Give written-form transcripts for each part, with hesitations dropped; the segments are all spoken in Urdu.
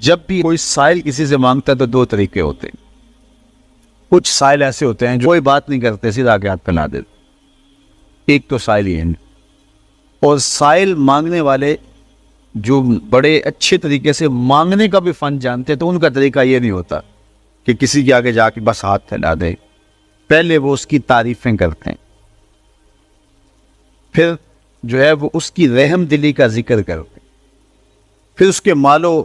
جب بھی کوئی سائل کسی سے مانگتا ہے تو دو طریقے ہوتے ہیں. کچھ سائل ایسے ہوتے ہیں جو کوئی بات نہیں کرتے، سیدھا آگے ہاتھ پھیلا دیتے. ایک تو سائل یہ ہے. اور سائل مانگنے والے جو بڑے اچھے طریقے سے مانگنے کا بھی فن جانتے ہیں تو ان کا طریقہ یہ نہیں ہوتا کہ کسی کے آگے جا کے بس ہاتھ پھیلا دے. پہلے وہ اس کی تعریفیں کرتے ہیں، پھر جو ہے وہ اس کی رحم دلی کا ذکر کرتے ہیں، پھر اس کے مال و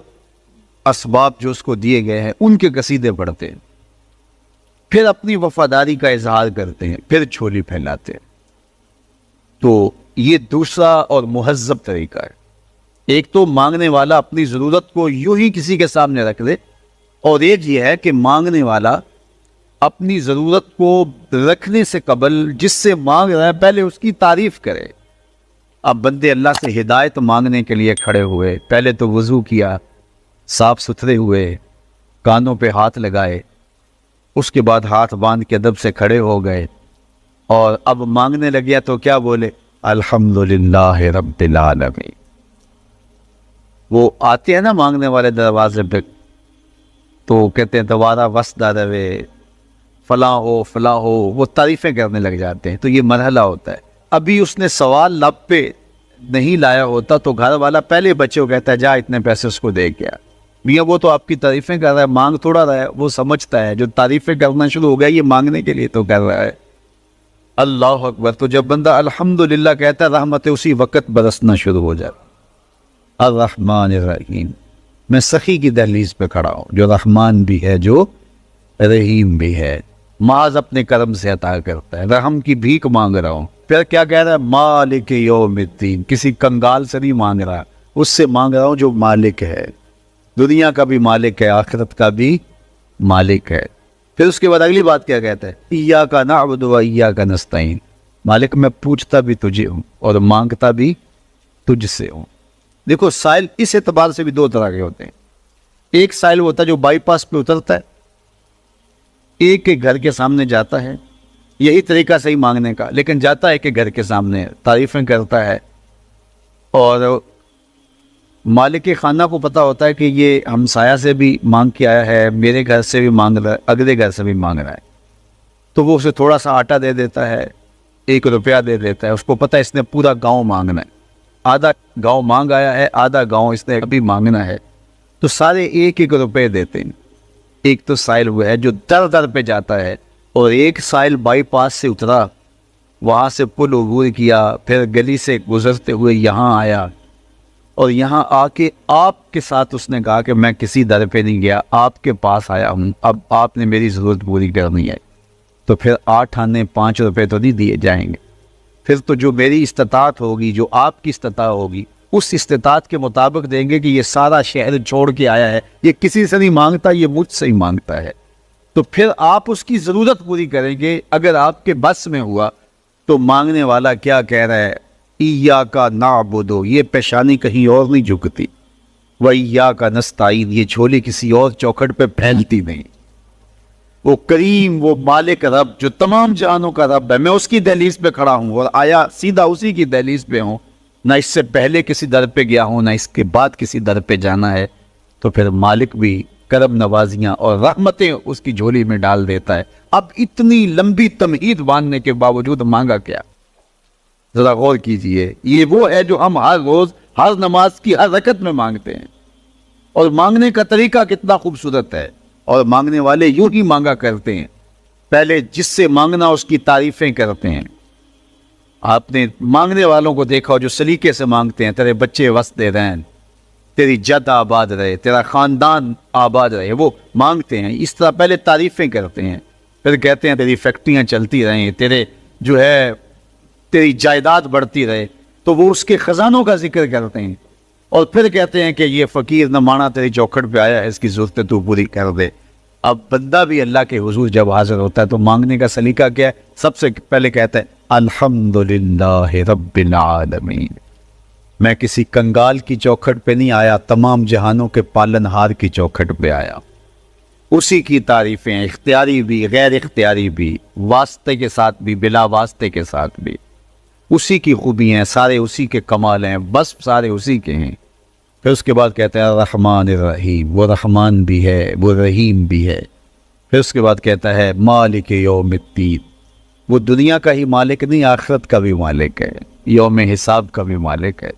اسباب جو اس کو دیے گئے ہیں ان کے قصیدے پڑھتے ہیں، پھر اپنی وفاداری کا اظہار کرتے ہیں، پھر جھولی پھیلاتے ہیں. تو یہ دوسرا اور مہذب طریقہ ہے. ایک تو مانگنے والا اپنی ضرورت کو یوں ہی کسی کے سامنے رکھ دے، اور ایک یہ ہے کہ مانگنے والا اپنی ضرورت کو رکھنے سے قبل جس سے مانگ رہا ہے پہلے اس کی تعریف کرے. اب بندے اللہ سے ہدایت مانگنے کے لیے کھڑے ہوئے، پہلے تو وضو کیا، صاف ستھرے ہوئے، کانوں پہ ہاتھ لگائے، اس کے بعد ہاتھ باندھ کے ادب سے کھڑے ہو گئے، اور اب مانگنے لگیا تو کیا بولے؟ الحمدللہ رب العالمین. وہ آتے ہیں نا مانگنے والے دروازے پہ تو کہتے ہیں دوبارہ وسدہ روے، فلاں ہو، وہ تعریفیں کرنے لگ جاتے ہیں. تو یہ مرحلہ ہوتا ہے. ابھی اس نے سوال لب پہ نہیں لایا ہوتا تو گھر والا پہلے بچے کو کہتا ہے جا اتنے پیسے اس کو دے گیا. میاں وہ تو آپ کی تعریفیں کر رہا ہے، مانگ تھوڑا رہا ہے. وہ سمجھتا ہے جو تعریفیں کرنا شروع ہو گیا یہ مانگنے کے لیے تو کر رہا ہے. اللہ اکبر. تو جب بندہ الحمدللہ کہتا ہے رحمت اسی وقت برسنا شروع ہو جاتا. الرحمن الرحیم. میں سخی کی دہلیز پہ کھڑا ہوں جو رحمان بھی ہے جو رحیم بھی ہے، محض اپنے کرم سے عطا کرتا ہے. رحم کی بھیک مانگ رہا ہوں. پھر کیا کہہ رہا ہے؟ مالک یوم الدین. کسی کنگال سے نہیں مانگ رہا، اس سے مانگ رہا ہوں جو مالک ہے، دنیا کا بھی مالک ہے، آخرت کا بھی مالک ہے. پھر اس کے بعد اگلی بات کیا کہتا ہے؟ ایاک نعبد و ایاک نستعین. مالک میں پوچھتا بھی تجھے ہوں اور مانگتا بھی تجھ سے ہوں. دیکھو سائل اس اعتبار سے بھی دو طرح کے ہوتے ہیں. ایک سائل ہوتا ہے جو بائی پاس پہ اترتا ہے، ایک کے گھر کے سامنے جاتا ہے، یہی طریقہ صحیح مانگنے کا، لیکن جاتا ہے کہ گھر کے سامنے تعریفیں کرتا ہے، اور مالک خانہ کو پتہ ہوتا ہے کہ یہ ہمسایہ سے بھی مانگ کے آیا ہے، میرے گھر سے بھی مانگ رہا ہے، اگلے گھر سے بھی مانگ رہا ہے. تو وہ اسے تھوڑا سا آٹا دے دیتا ہے، 1 روپیہ دے دیتا ہے. اس کو پتہ ہے اس نے پورا گاؤں مانگنا ہے، آدھا گاؤں مانگ آیا ہے، آدھا گاؤں اس نے ابھی مانگنا ہے. تو سارے 1 روپے دیتے ہیں. ایک تو سائل وہ ہے جو در در پہ جاتا ہے، اور ایک سائل بائی پاس سے اترا، وہاں سے پل عبور کیا، پھر گلی سے گزرتے ہوئے یہاں آیا، اور یہاں آ کے آپ کے ساتھ اس نے کہا کہ میں کسی در پہ نہیں گیا، آپ کے پاس آیا ہوں، اب آپ نے میری ضرورت پوری کرنی ہے. تو پھر 8 آنے 5 روپے تو نہیں دیے جائیں گے. پھر تو جو میری استطاعت ہوگی، جو آپ کی استطاعت ہوگی، اس استطاعت کے مطابق دیں گے کہ یہ سارا شہر چھوڑ کے آیا ہے، یہ کسی سے نہیں مانگتا، یہ مجھ سے ہی مانگتا ہے. تو پھر آپ اس کی ضرورت پوری کریں گے. اگر آپ کے بس میں ہوا تو مانگنے والا کیا کہہ رہا ہے؟ ایاک نعبد. یہ پیشانی کہیں اور نہیں جھکتی، و ایاک نستعین. یہ جھولی کسی اور چوکھٹ پہ پھیلتی نہیں. وہ کریم، وہ مالک رب جو تمام جہانوں کا رب ہے، میں اس کی دہلیز پہ کھڑا ہوں اور آیا سیدھا اسی کی دہلیز پہ ہوں. نہ اس سے پہلے کسی در پہ گیا ہوں، نہ اس کے بعد کسی در پہ جانا ہے. تو پھر مالک بھی کرم نوازیاں اور رحمتیں اس کی جھولی میں ڈال دیتا ہے. اب اتنی لمبی تمہید باندھنے کے باوجود مانگا کیا؟ ذرا غور کیجئے. یہ وہ ہے جو ہم ہر روز ہر نماز کی ہر رکعت میں مانگتے ہیں، اور مانگنے کا طریقہ کتنا خوبصورت ہے. اور مانگنے والے یوں ہی مانگا کرتے ہیں. پہلے جس سے مانگنا اس کی تعریفیں کرتے ہیں. آپ نے مانگنے والوں کو دیکھا ہو جو سلیقے سے مانگتے ہیں، تیرے بچے وسدے رہیں، تیری جد آباد رہے، تیرا خاندان آباد رہے. وہ مانگتے ہیں اس طرح، پہلے تعریفیں کرتے ہیں، پھر کہتے ہیں تیری فیکٹریاں چلتی رہیں، تیرے جو ہے تیری جائیداد بڑھتی رہے. تو وہ اس کے خزانوں کا ذکر کرتے ہیں، اور پھر کہتے ہیں کہ یہ فقیر نہ مانا تیری چوکھٹ پہ آیا ہے، اس کی ضرورتیں تو پوری کر دے. اب بندہ بھی اللہ کے حضور جب حاضر ہوتا ہے تو مانگنے کا سلیقہ کیا ہے؟ سب سے پہلے کہتا ہے الحمدللہ رب العالمین. میں کسی کنگال کی چوکھٹ پہ نہیں آیا، تمام جہانوں کے پالن ہار کی چوکھٹ پہ آیا. اسی کی تعریفیں اختیاری بھی غیر اختیاری بھی، واسطے کے ساتھ بھی بلا واسطے کے ساتھ بھی. اسی کی خوبی ہیں، سارے اسی کے کمال ہیں، بس سارے اسی کے ہیں. پھر اس کے بعد کہتا ہے الرحمن الرحیم، وہ رحمان بھی ہے وہ رحیم بھی ہے۔ پھر اس کے بعد کہتا ہے مالک یوم الدین، وہ دنیا کا ہی مالک نہیں، آخرت کا بھی مالک ہے، یوم حساب کا بھی مالک ہے۔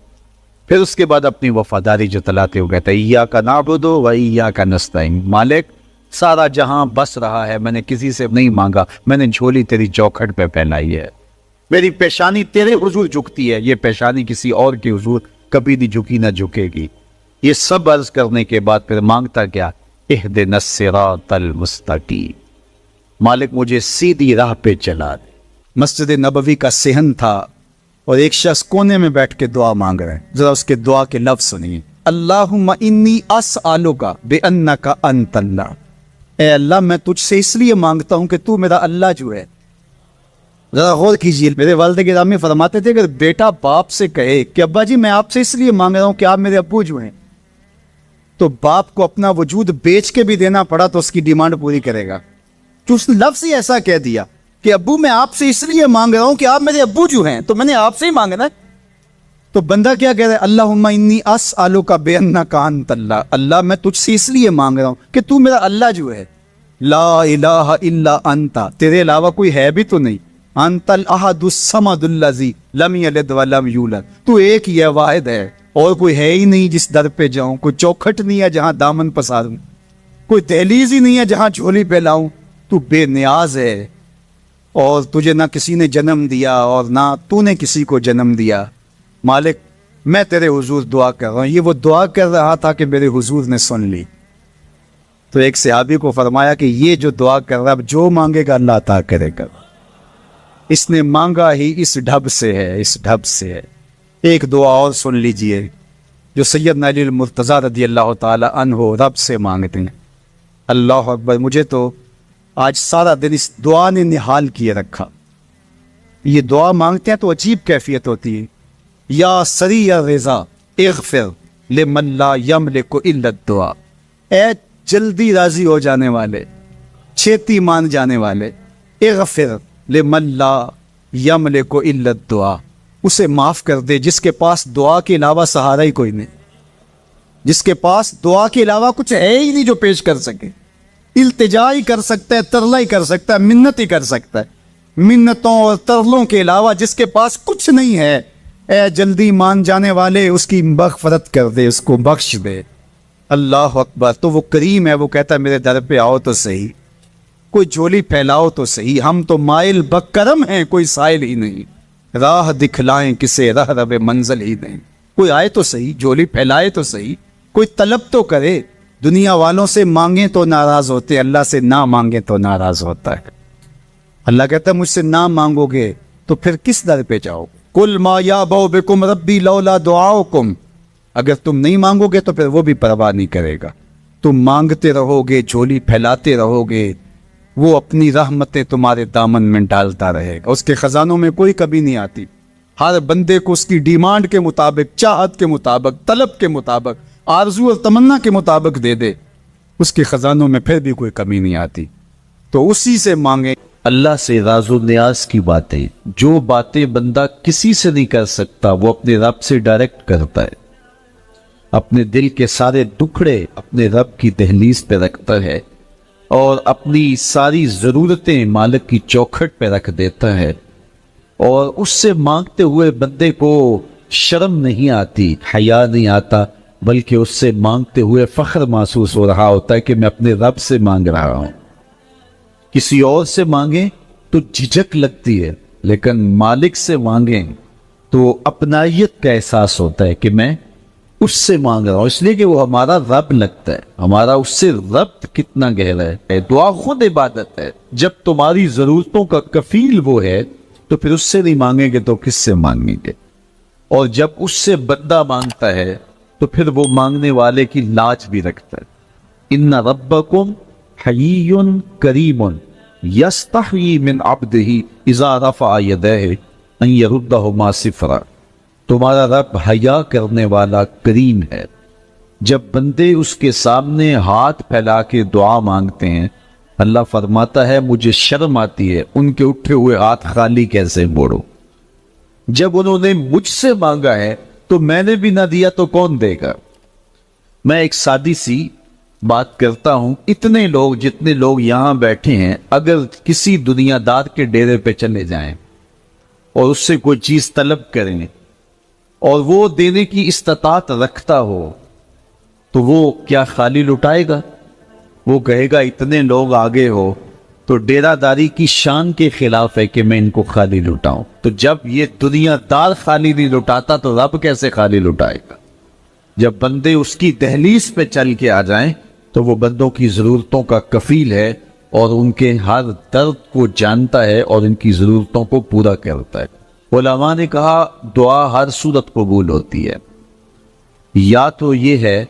پھر اس کے بعد اپنی وفاداری جتلاتے ہوئے کہتا ہے ایاک نعبد و ایاک نستعین، مالک سارا جہاں بس رہا ہے، میں نے کسی سے نہیں مانگا، میں نے جھولی تیری چوکھٹ پہ پھیلائی ہے، میری پیشانی تیرے حضور جھکتی ہے، یہ پیشانی کسی اور کے حضور کبھی نہیں جھکی نہ جھکے گی۔ یہ سب عرض کرنے کے بعد پھر مانگتا کیا؟ اہدنا الصراط المستقیم، مالک مجھے سیدھی راہ پہ چلا دے۔ مسجد نبوی کا صحن تھا اور ایک شخص کونے میں بیٹھ کے دعا مانگ رہا ہے، ذرا اس کے دعا کے لفظ سنیے۔ اللہم انی اسألک بانک انت اللہ، اے اللہ میں تجھ سے اس لیے مانگتا ہوں کہ تو میرا اللہ جو ہے۔ ذرا غور کیجیے، میرے والد گرامی فرماتے تھے کہ بیٹا باپ سے کہے کہ ابا جی میں آپ سے اس لیے مانگ رہا ہوں کہ آپ میرے ابو جو ہیں، تو باپ کو اپنا وجود بیچ کے بھی دینا پڑا تو اس کی ڈیمانڈ پوری کرے گا۔ تو اس لفظ ہی ایسا کہہ دیا کہ ابو میں آپ سے اس لیے مانگ رہا ہوں کہ آپ میرے ابو جو ہیں، تو میں نے آپ سے ہی مانگنا ہے۔ تو بندہ کیا کہہ رہا ہے؟ اللہم انی اسألک بانک انت اللہ، اللہ میں تجھ سے اس لیے مانگ رہا ہوں کہ تو میرا اللہ جو ہے، لا الہ الا انت، تیرے علاوہ کوئی ہے بھی تو نہیں، انت الاحد الصمد الذی لم یلد ولم یولد، تو ایک ہی ہے، واحد ہے، اور کوئی ہے ہی نہیں جس در پہ جاؤں، کوئی چوکھٹ نہیں ہے جہاں دامن پساروں، کوئی دہلیز ہی نہیں ہے جہاں جھولی پھیلاؤں، تو بے نیاز ہے، اور تجھے نہ کسی نے جنم دیا اور نہ تو نے کسی کو جنم دیا۔ مالک میں تیرے حضور دعا کر رہا ہوں۔ یہ وہ دعا کر رہا تھا کہ میرے حضور نے سن لی۔ تو ایک صحابی کو فرمایا کہ یہ جو دعا کر رہا ہے جو مانگے گا اللہ عطا کرے گا، اس نے مانگا ہی اس ڈھب سے ہے، اس ڈھب سے ہے۔ ایک دعا اور سن لیجئے جو سیدنا علی المرتضیٰ رضی اللہ تعالی عنہ رب سے مانگتے ہیں۔ اللہ اکبر، مجھے تو آج سارا دن اس دعا نے نحال کیے رکھا۔ یہ دعا مانگتے ہیں تو عجیب کیفیت ہوتی ہے۔ یا سریع الرضا اغفر لمن لا یملک الا الدعاء، اے جلدی راضی ہو جانے والے، چھیتی مان جانے والے، اغفر لمن لا یملک الا الدعاء، اسے معاف کر دے جس کے پاس دعا کے علاوہ سہارا ہی کوئی نہیں، جس کے پاس دعا کے علاوہ کچھ ہے ہی نہیں جو پیش کر سکے۔ التجا ہی کر سکتا ہے، ترلا ہی کر سکتا ہے، منت ہی کر سکتا ہے، منتوں اور ترلوں کے علاوہ جس کے پاس کچھ نہیں ہے، اے جلدی مان جانے والے اس کی مغفرت کر دے، اس کو بخش دے۔ اللہ اکبر، تو وہ کریم ہے، وہ کہتا ہے میرے در پہ آؤ تو صحیح، کوئی جھولی پھیلاؤ تو صحیح، ہم تو مائل بکرم ہیں، کوئی سائل ہی نہیں، راہ دکھلائیں کسے راہ رب منزل ہی نہیں، کوئی آئے تو صحیح، جھولی پھیلائے تو صحیح، کوئی طلب تو کرے۔ دنیا والوں سے مانگیں تو ناراض ہوتے، اللہ سے نہ مانگیں تو ناراض ہوتا ہے۔ اللہ کہتا ہے مجھ سے نہ مانگو گے تو پھر کس در پہ جاؤ؟ قل ما یعبأ بکم ربی لولا دعاؤکم، اگر تم نہیں مانگو گے تو پھر وہ بھی پرواہ نہیں کرے گا، تم مانگتے رہو گے، جھولی پھیلاتے رہو گے، وہ اپنی رحمتیں تمہارے دامن میں ڈالتا رہے گا، اس کے خزانوں میں کوئی کمی نہیں آتی، ہر بندے کو اس کی ڈیمانڈ کے مطابق، چاہت کے مطابق، طلب کے مطابق، آرزو اور تمنا کے مطابق دے دے، اس کے خزانوں میں پھر بھی کوئی کمی نہیں آتی۔ تو اسی سے مانگیں، اللہ سے راز و نیاز کی باتیں، جو باتیں بندہ کسی سے نہیں کر سکتا وہ اپنے رب سے ڈائریکٹ کرتا ہے، اپنے دل کے سارے دکھڑے اپنے رب کی دہلیز پہ رکھتا ہے اور اپنی ساری ضرورتیں مالک کی چوکھٹ پہ رکھ دیتا ہے، اور اس سے مانگتے ہوئے بندے کو شرم نہیں آتی، حیا نہیں آتا، بلکہ اس سے مانگتے ہوئے فخر محسوس ہو رہا ہوتا ہے کہ میں اپنے رب سے مانگ رہا ہوں۔ کسی اور سے مانگیں تو جھجک لگتی ہے، لیکن مالک سے مانگیں تو اپنائیت کا احساس ہوتا ہے کہ میں اس سے مانگ رہا ہوں، اس لیے کہ وہ ہمارا رب لگتا ہے، ہمارا اس سے ربط کتنا گہرا ہے۔ دعا خود عبادت ہے، جب تمہاری ضرورتوں کا کفیل وہ ہے تو پھر اس سے نہیں مانگیں گے تو کس سے مانگیں گے؟ اور جب اس سے بندہ مانگتا ہے تو پھر وہ مانگنے والے کی لاج بھی رکھتا ہے۔ ان ربکم حیی کریم یستحیی من عبدہ اذا رفع یدیہ ان یردہما صفرا، تمہارا رب حیا کرنے والا کریم ہے، جب بندے اس کے سامنے ہاتھ پھیلا کے دعا مانگتے ہیں اللہ فرماتا ہے مجھے شرم آتی ہے ان کے اٹھے ہوئے ہاتھ خالی کیسے موڑو، جب انہوں نے مجھ سے مانگا ہے تو میں نے بھی نہ دیا تو کون دے گا؟ میں ایک سادی سی بات کرتا ہوں، اتنے لوگ جتنے لوگ یہاں بیٹھے ہیں اگر کسی دنیا دار کے ڈیرے پہ چلے جائیں اور اس سے کوئی چیز طلب کریں اور وہ دینے کی استطاعت رکھتا ہو تو وہ کیا خالی لٹائے گا؟ وہ کہے گا اتنے لوگ آگے ہو تو ڈیرہ داری کی شان کے خلاف ہے کہ میں ان کو خالی لٹاؤں۔ تو جب یہ دنیا دار خالی نہیں لٹاتا تو رب کیسے خالی لٹائے گا؟ جب بندے اس کی دہلیز پہ چل کے آ جائیں تو وہ بندوں کی ضرورتوں کا کفیل ہے اور ان کے ہر درد کو جانتا ہے اور ان کی ضرورتوں کو پورا کرتا ہے۔ علماء نے کہا دعا ہر صورت قبول ہوتی ہے، یا تو یہ ہے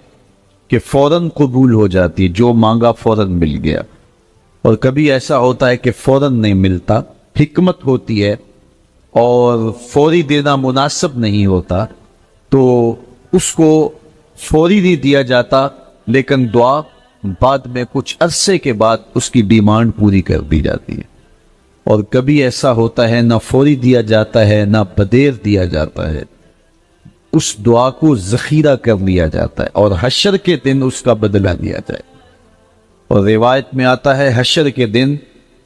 کہ فوراً قبول ہو جاتی ہے، جو مانگا فوراً مل گیا، اور کبھی ایسا ہوتا ہے کہ فوراً نہیں ملتا، حکمت ہوتی ہے اور فوری دینا مناسب نہیں ہوتا تو اس کو فوری نہیں دیا جاتا، لیکن دعا بعد میں کچھ عرصے کے بعد اس کی ڈیمانڈ پوری کر دی جاتی ہے۔ اور کبھی ایسا ہوتا ہے نہ فوری دیا جاتا ہے نہ بدیر دیا جاتا ہے، اس دعا کو ذخیرہ کر لیا جاتا ہے اور حشر کے دن اس کا بدلہ دیا جائے۔ اور روایت میں آتا ہے حشر کے دن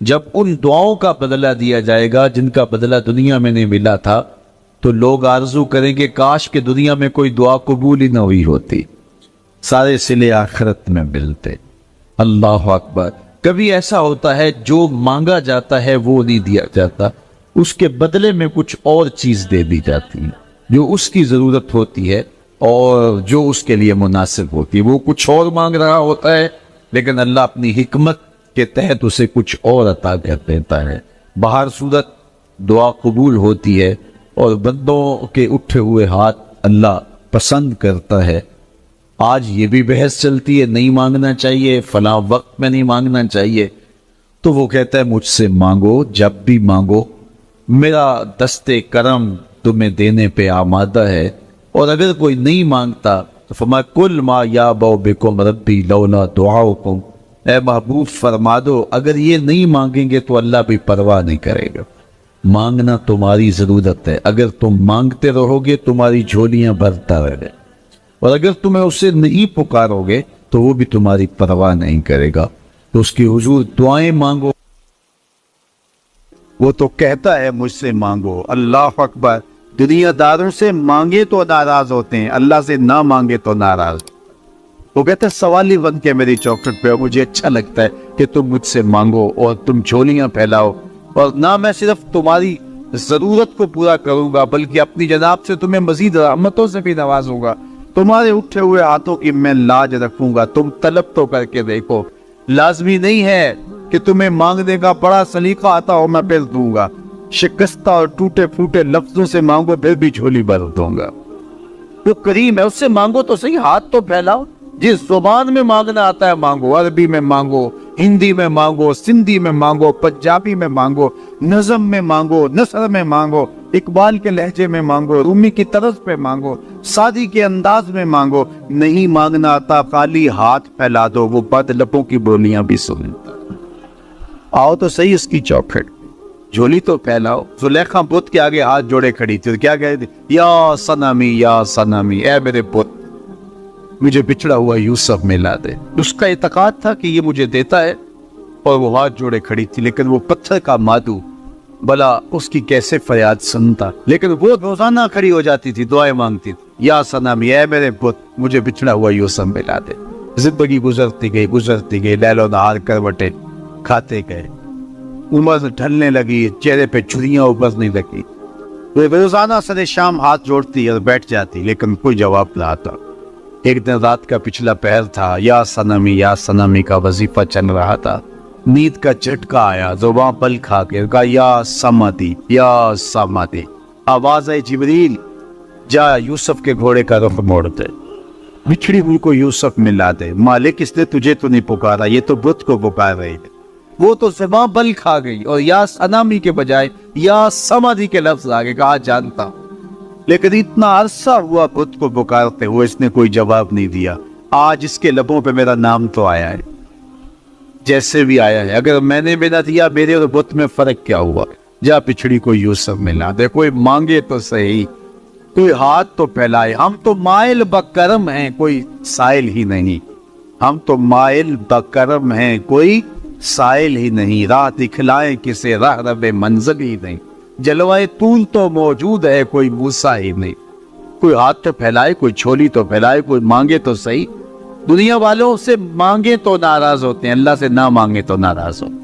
جب ان دعاؤں کا بدلہ دیا جائے گا جن کا بدلہ دنیا میں نہیں ملا تھا تو لوگ آرزو کریں گے کاش کہ دنیا میں کوئی دعا قبول ہی نہ ہوئی ہوتی، سارے صلے آخرت میں ملتے۔ اللہ اکبر۔ کبھی ایسا ہوتا ہے جو مانگا جاتا ہے وہ نہیں دیا جاتا، اس کے بدلے میں کچھ اور چیز دے دی جاتی ہے جو اس کی ضرورت ہوتی ہے اور جو اس کے لیے مناسب ہوتی ہے۔ وہ کچھ اور مانگ رہا ہوتا ہے لیکن اللہ اپنی حکمت کے تحت اسے کچھ اور عطا کر دیتا ہے۔ بہر صورت دعا قبول ہوتی ہے اور بندوں کے اٹھے ہوئے ہاتھ اللہ پسند کرتا ہے۔ آج یہ بھی بحث چلتی ہے نہیں مانگنا چاہیے، فلاں وقت میں نہیں مانگنا چاہیے، تو وہ کہتا ہے مجھ سے مانگو جب بھی مانگو، میرا دستے کرم تمہیں دینے پہ آمادہ ہے۔ اور اگر کوئی نہیں مانگتا تو فرمایا کل ما یابو بکم ربی لولا دعاؤکم، اے محبوب فرما دو اگر یہ نہیں مانگیں گے تو اللہ بھی پرواہ نہیں کرے گا۔ مانگنا تمہاری ضرورت ہے، اگر تم مانگتے رہو گے تمہاری جھولیاں بھرتا رہے، اور اگر تمہیں اسے نہیں پکارو گے تو وہ بھی تمہاری پرواہ نہیں کرے گا۔ تو اس کی حضور دعائیں مانگو، وہ تو کہتا ہے مجھ سے مانگو۔ اللہ اکبر۔ دنیا داروں سے مانگے تو ناراض ہوتے ہیں، اللہ سے نہ مانگے تو ناراض۔ وہ کہتے ہیں سوالی بن کے میری چوکھٹ پہ ہو، مجھے اچھا لگتا ہے کہ تم مجھ سے مانگو اور تم جھولیاں پھیلاؤ، اور نہ میں صرف تمہاری ضرورت کو پورا کروں گا بلکہ اپنی جناب سے تمہیں مزید رحمتوں سے بھی نوازوں گا، تمہارے اٹھے ہوئے ہاتھوں کی میں لاج رکھوں گا، تم طلب تو کر کے دیکھو۔ لازمی نہیں ہے کہ تمہیں مانگنے کا بڑا سلیقہ آتا ہو میں پھر دوں گا، شکستہ اور ٹوٹے پھوٹے لفظوں سے مانگو پھر بھی جھولی بھر دوں گا۔ وہ کریم ہے، اس سے مانگو تو صحیح، ہاتھ تو پھیلاؤ، جس زبان میں مانگنا آتا ہے مانگو، عربی میں مانگو، ہندی میں مانگو، سندھی میں مانگو، پنجابی میں مانگو، نظم میں مانگو، نثر میں مانگو، اقبال کے لہجے میں مانگو، رومی کی طرز پہ مانگو، سادی کے انداز میں مانگو۔ نہیں مانگنا آتا خالی ہاتھ پھیلا دو، وہ بد لبوں کی بولیاں بھی سنتا۔ آؤ تو صحیح اس کی چوکھٹ، جھولی تو پھیلاؤ۔ زلیخا بت کے آگے ہاتھ جوڑے کھڑی تھی، کیا کہتی؟ یا صنمی یا صنمی، اے میرے بت مجھے بچھڑا ہوا یوسف ملا دے۔ اس کا اعتقاد تھا کہ یہ مجھے دیتا ہے، اور وہ ہاتھ جوڑے کھڑی تھی، لیکن وہ پتھر کا مادو بلا اس کی کیسے فریاد سنتا۔ لیکن وہ روزانہ کھڑی ہو جاتی تھی، دعائیں مانگتی تھی، یا صنمی اے میرے بت مجھے بچھڑا ہوا یوسف ملا دے۔ زندگی گزرتی گئی، لیل و نہار کروٹیں کھاتے گئے، عمر ڈھلنے لگی، چہرے پہ چھریاں ابھرنے لگی۔ وہ روزانہ سر شام ہاتھ جوڑتی اور بیٹھ جاتی، لیکن کوئی جواب نہ آتا۔ ایک دن رات کا پچھلا پہر تھا، یا صنمی کا وظیفہ چل رہا تھا، نیند کا جھٹکا آیا، زباں پل کھا کے کہا یا سمادی۔ آواز آئی جبریل جا یوسف کے گھوڑے کا رخ موڑ دے، بچھڑی ہوئی کو یوسف ملا دے۔ مالک اس نے تجھے تو نہیں پکارا، یہ تو بت کو پکار رہی ہے۔ وہ تو زباں بل کھا گئی اور یا صنمی کے بجائے یا سمادی کے لفظ آگے کہا جانتا، لیکن اتنا عرصہ ہوا بت کو پکارتے ہوئے اس نے کوئی جواب نہیں دیا۔ آج اس کے لبوں پہ میرا نام تو آیا ہے، جیسے بھی آیا ہے، اگر میں نے بھی نہ دیا میرے اور بت میں فرق کیا ہوا؟ جا پچھڑی کو یوسف ملا دے، کوئی مانگے تو صحیح۔ کوئی ہاتھ تو پھیلائے. ہم تو مائل بکرم ہیں, کوئی سائل ہی نہیں. ہم تو مائل بکرم ہیں, کوئی سائل ہی نہیں. راہ دکھلائیں کسے, راہ رب منزل ہی نہیں. جلوائے طول تو موجود ہے, کوئی موسیٰ ہی نہیں. کوئی ہاتھ تو پھیلائے, کوئی جھولی تو پھیلائے, کوئی مانگے تو صحیح. دنیا والوں سے مانگے تو ناراض ہوتے ہیں, اللہ سے نہ مانگے تو ناراض ہوتے ہیں.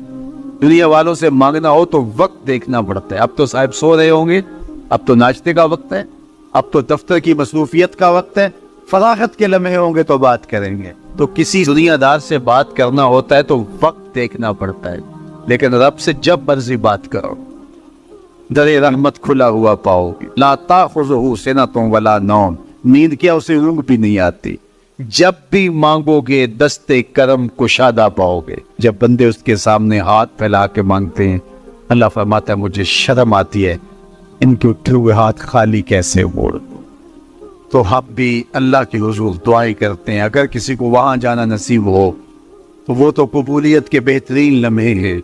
دنیا والوں سے مانگنا ہو تو وقت دیکھنا پڑتا ہے. اب تو صاحب سو رہے ہوں گے, اب تو ناشتے کا وقت ہے, اب تو دفتر کی مصروفیت کا وقت ہے, فراغت کے لمحے ہوں گے تو بات کریں گے. تو کسی دنیا دار سے بات کرنا ہوتا ہے تو وقت دیکھنا پڑتا ہے. لیکن رب سے جب مرضی بات کرو, در رحمت کھلا ہوا پاؤ گے. لا تاخذہ سنۃ ولا نوم, نیند کیا اسے اونگ بھی نہیں آتی. جب بھی مانگو گے دستے کرم کشادہ پاؤ گے. جب بندے اس کے سامنے ہاتھ پھیلا کے مانگتے ہیں, اللہ فرماتا ہے مجھے شرم آتی ہے, ان کے اٹھے ہوئے ہاتھ خالی کیسے موڑ دوں. تو ہم بھی اللہ کے حضور دعائیں کرتے ہیں, اگر کسی کو وہاں جانا نصیب ہو تو وہ تو قبولیت کے بہترین لمحے ہیں.